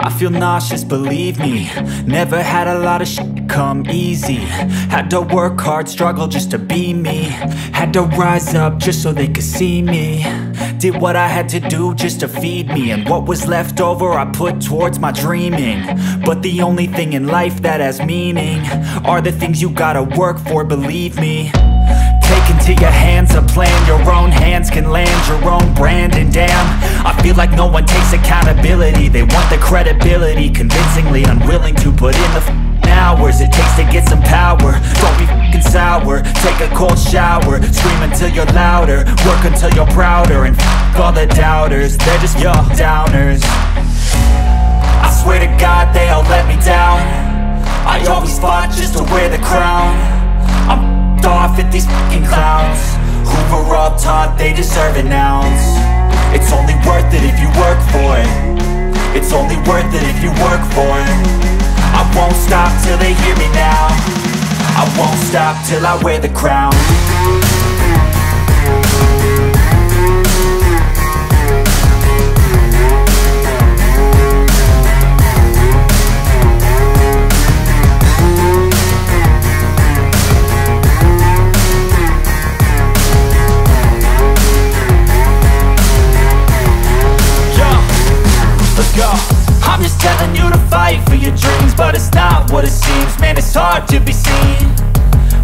I feel nauseous, believe me. Never had a lot of shit come easy. Had to work hard, struggle just to be me. Had to rise up just so they could see me. Did what I had to do just to feed me. And what was left over I put towards my dreaming. But the only thing in life that has meaning are the things you gotta work for, believe me. Take into your hands a plan. Your own hands can land your own brand. And damn, I feel like no one takes accountability. They want the credibility, convincingly unwilling to put in the hours it takes to get some power. Don't be f***ing sour. Take a cold shower. Scream until you're louder. Work until you're prouder. And f*** all the doubters, they're just your downers. I swear to God they all let me down. I always fought just to wear the crown. I'm off at these fucking clowns who were all taught they deserve an ounce. It's only worth it if you work for it. It's only worth it if you work for it. I won't stop till they hear me now. I won't stop till I wear the crown. I'm just telling you to fight for your dreams, but it's not what it seems. Man, it's hard to be seen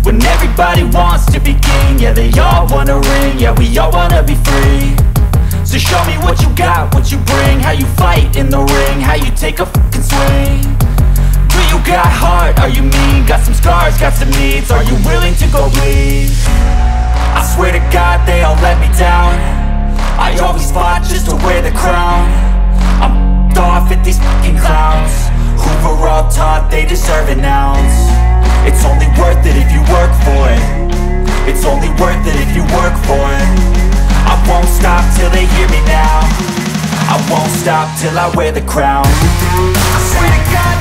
when everybody wants to be king. Yeah, they all wanna ring, yeah, we all wanna be free. So show me what you got, what you bring. How you fight in the ring, how you take a fucking swing. Do you got heart, are you mean? Got some scars, got some needs, are you willing to go bleed? I swear to God they all let me down. I always fought just to wear the crown. I'm off at these fucking clowns who were all taught they deserve an ounce. It's only worth it if you work for it. It's only worth it if you work for it. I won't stop till they hear me now. I won't stop till I wear the crown. I swear to God